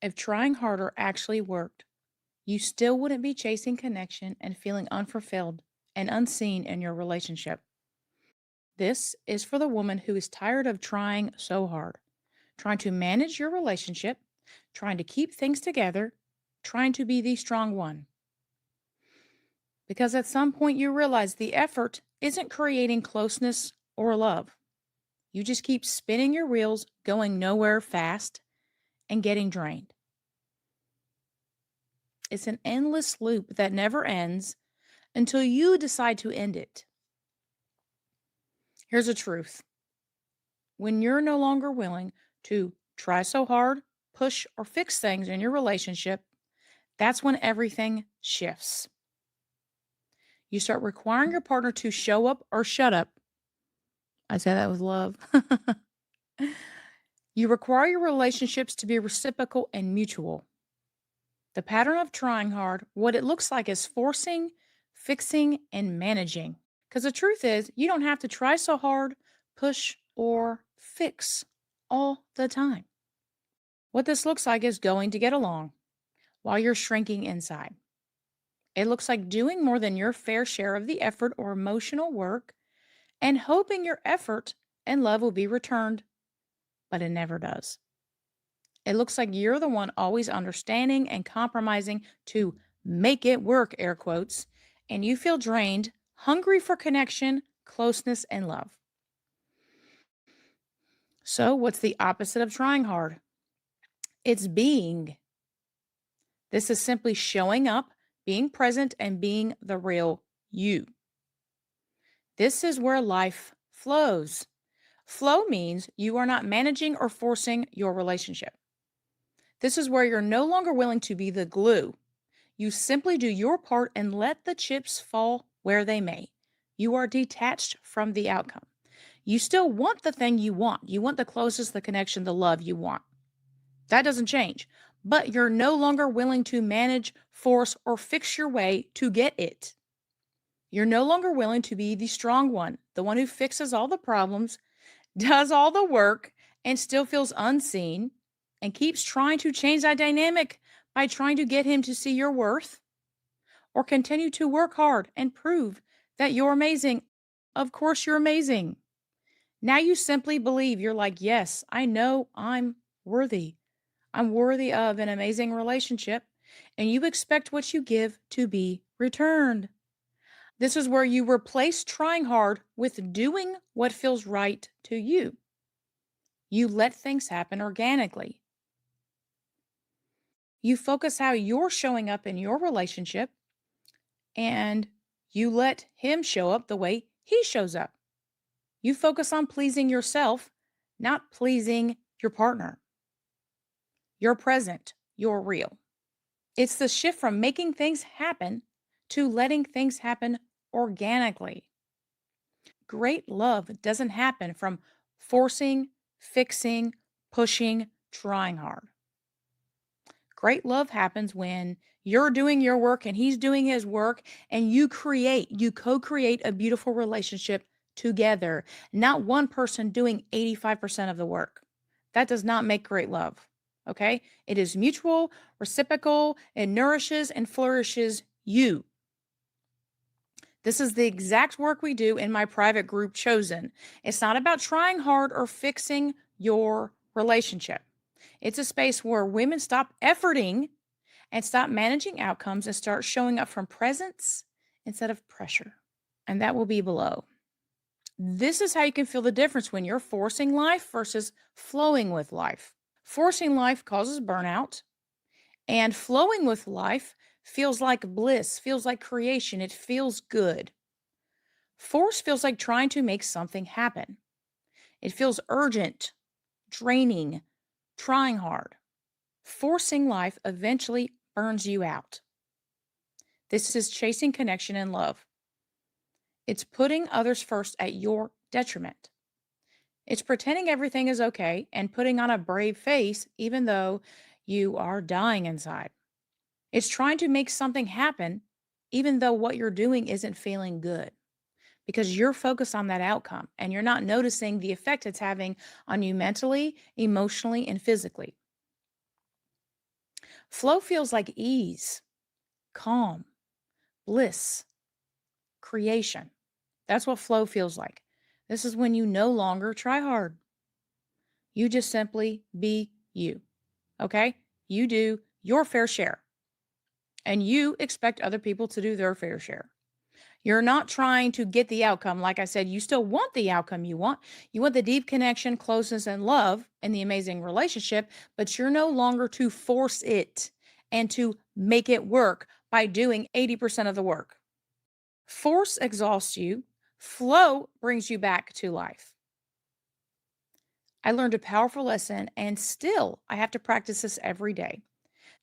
If trying harder actually worked, you still wouldn't be chasing connection and feeling unfulfilled and unseen in your relationship. This is for the woman who is tired of trying so hard, trying to manage your relationship, trying to keep things together, trying to be the strong one. Because at some point you realize the effort isn't creating closeness or love. You just keep spinning your wheels, going nowhere fast, and getting drained. It's an endless loop that never ends until you decide to end it. Here's the truth: when you're no longer willing to try so hard, push, or fix things in your relationship, that's when everything shifts. You start requiring your partner to show up or shut up. I say that with love. You require your relationships to be reciprocal and mutual. The pattern of trying hard, what it looks like is forcing, fixing, and managing. Because the truth is, you don't have to try so hard, push, or fix all the time. What this looks like is going to get along while you're shrinking inside. It looks like doing more than your fair share of the effort or emotional work and hoping your effort and love will be returned, but it never does. It looks like you're the one always understanding and compromising to make it work, air quotes, and you feel drained, hungry for connection, closeness, and love. So, what's the opposite of trying hard? It's being. This is simply showing up, being present, and being the real you. This is where life flows. Flow means you are not managing or forcing your relationship. This is where you're no longer willing to be the glue. You simply do your part and let the chips fall where they may. You are detached from the outcome. You still want the thing you want. You want the closest, the connection, the love you want. That doesn't change. But you're no longer willing to manage, force, or fix your way to get it. You're no longer willing to be the strong one, the one who fixes all the problems, does all the work, and still feels unseen and keeps trying to change that dynamic by trying to get him to see your worth or continue to work hard and prove that you're amazing. Of course, you're amazing. Now you simply believe you're like, yes, I know I'm worthy. I'm worthy of an amazing relationship. And you expect what you give to be returned. This is where you replace trying hard with doing what feels right to you. You let things happen organically. You focus how you're showing up in your relationship and you let him show up the way he shows up. You focus on pleasing yourself, not pleasing your partner. You're present, you're real. It's the shift from making things happen to letting things happen organically. Great love doesn't happen from forcing, fixing, pushing, trying hard. Great love happens when you're doing your work and he's doing his work and you co create a beautiful relationship together, not one person doing 85% of the work. That does not make great love. Okay. It is mutual, reciprocal, it nourishes and flourishes you. This is the exact work we do in my private group Chosen. It's not about trying hard or fixing your relationship. It's a space where women stop efforting and stop managing outcomes and start showing up from presence instead of pressure. And that will be below. This is how you can feel the difference when you're forcing life versus flowing with life. Forcing life causes burnout, and flowing with life feels like bliss, feels like creation. It feels good. Force feels like trying to make something happen. It feels urgent, draining, trying hard. Forcing life eventually burns you out. This is chasing connection and love. It's putting others first at your detriment. It's pretending everything is okay and putting on a brave face even though you are dying inside. It's trying to make something happen even though what you're doing isn't feeling good because you're focused on that outcome and you're not noticing the effect it's having on you mentally, emotionally, and physically. Flow feels like ease, calm, bliss, creation. That's what flow feels like. This is when you no longer try hard. You just simply be you. Okay? You do your fair share and you expect other people to do their fair share. You're not trying to get the outcome. Like I said, you still want the outcome you want. You want the deep connection, closeness, and love and the amazing relationship, but you're no longer to force it and to make it work by doing 80% of the work. Force exhausts you, flow brings you back to life. I learned a powerful lesson, and still I have to practice this every day.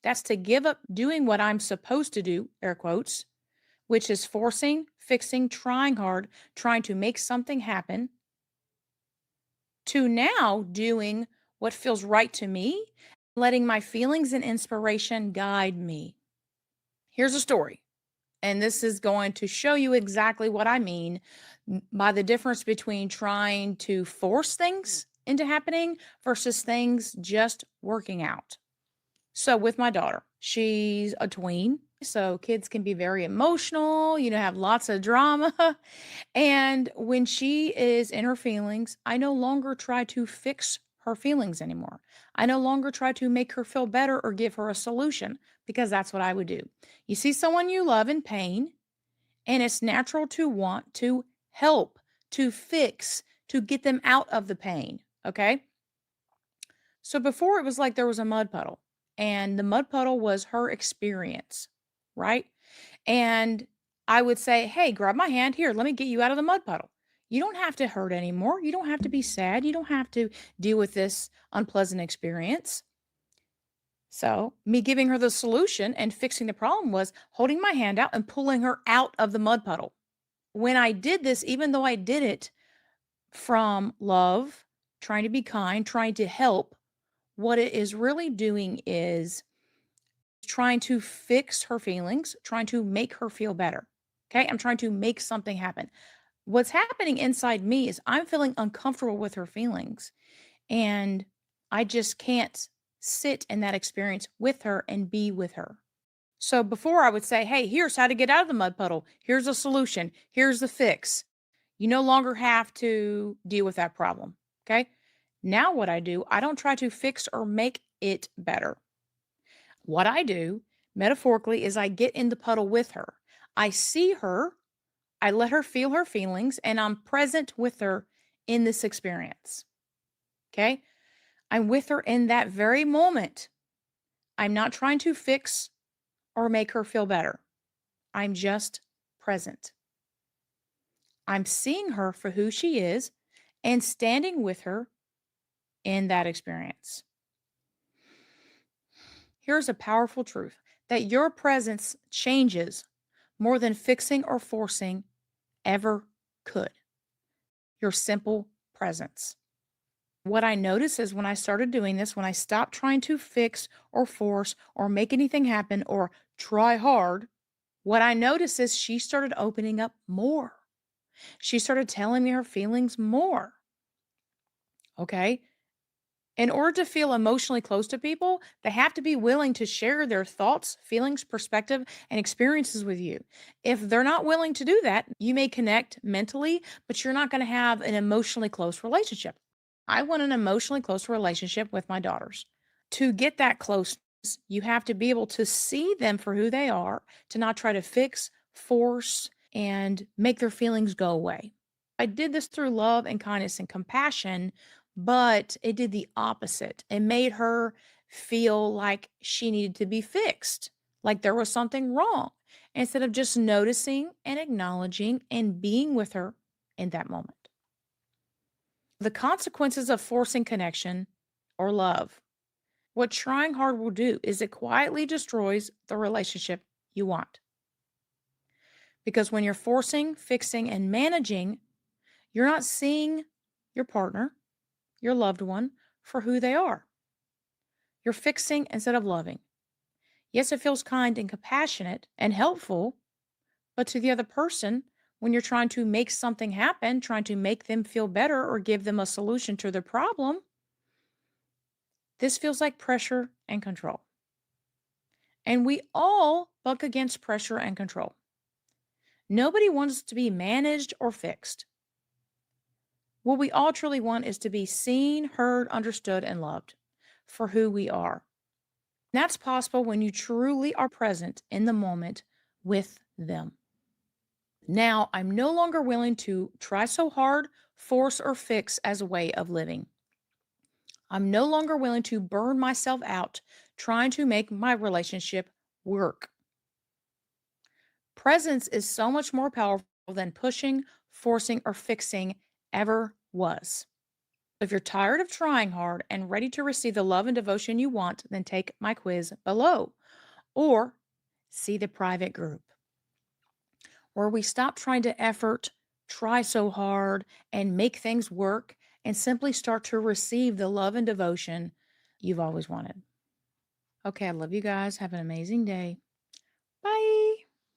That's to give up doing what I'm supposed to do, air quotes, which is forcing, fixing, trying hard, trying to make something happen, to now doing what feels right to me, letting my feelings and inspiration guide me. Here's a story, and this is going to show you exactly what I mean by the difference between trying to force things into happening versus things just working out. So, with my daughter, she's a tween. So, kids can be very emotional, have lots of drama. And when she is in her feelings, I no longer try to fix her feelings anymore. I no longer try to make her feel better or give her a solution because that's what I would do. You see someone you love in pain, and it's natural to want to help, to fix, to get them out of the pain. Okay. So before it was like there was a mud puddle, and the mud puddle was her experience, right? And I would say, "Hey, grab my hand here. Let me get you out of the mud puddle. You don't have to hurt anymore. You don't have to be sad. You don't have to deal with this unpleasant experience." So, me giving her the solution and fixing the problem was holding my hand out and pulling her out of the mud puddle. When I did this, even though I did it from love, trying to be kind, trying to help, what it is really doing is trying to fix her feelings, trying to make her feel better. Okay. I'm trying to make something happen. What's happening inside me is I'm feeling uncomfortable with her feelings, and I just can't sit in that experience with her and be with her. So before I would say, "Hey, here's how to get out of the mud puddle. Here's a solution. Here's the fix." You no longer have to deal with that problem. Okay. Now, what I do, I don't try to fix or make it better. What I do, metaphorically, is I get in the puddle with her. I see her, I let her feel her feelings, and I'm present with her in this experience. Okay. I'm with her in that very moment. I'm not trying to fix or make her feel better. I'm just present. I'm seeing her for who she is and standing with her in that experience. Here's a powerful truth that your presence changes more than fixing or forcing ever could. Your simple presence. What I noticed is when I started doing this, when I stopped trying to fix or force or make anything happen or try hard, what I noticed is she started opening up more. She started telling me her feelings more. Okay. In order to feel emotionally close to people, they have to be willing to share their thoughts, feelings, perspective, and experiences with you. If they're not willing to do that, you may connect mentally, but you're not going to have an emotionally close relationship. I want an emotionally close relationship with my daughters. To get that closeness, you have to be able to see them for who they are, to not try to fix, force, and make their feelings go away. I did this through love and kindness and compassion, but it did the opposite. It made her feel like she needed to be fixed, like there was something wrong, instead of just noticing and acknowledging and being with her in that moment. The consequences of forcing connection or love. What trying hard will do is it quietly destroys the relationship you want. Because when you're forcing, fixing, and managing, you're not seeing your partner, your loved one, for who they are. You're fixing instead of loving. Yes, it feels kind and compassionate and helpful, but to the other person, when you're trying to make something happen, trying to make them feel better or give them a solution to their problem, this feels like pressure and control. And we all buck against pressure and control. Nobody wants to be managed or fixed. What we all truly want is to be seen, heard, understood, and loved for who we are. That's possible when you truly are present in the moment with them. Now, I'm no longer willing to try so hard, force, or fix as a way of living. I'm no longer willing to burn myself out trying to make my relationship work. Presence is so much more powerful than pushing, forcing, or fixing ever was. If you're tired of trying hard and ready to receive the love and devotion you want, then take my quiz below or see the private group where we stop trying to effort, try so hard, and make things work and simply start to receive the love and devotion you've always wanted. Okay, I love you guys. Have an amazing day. Bye.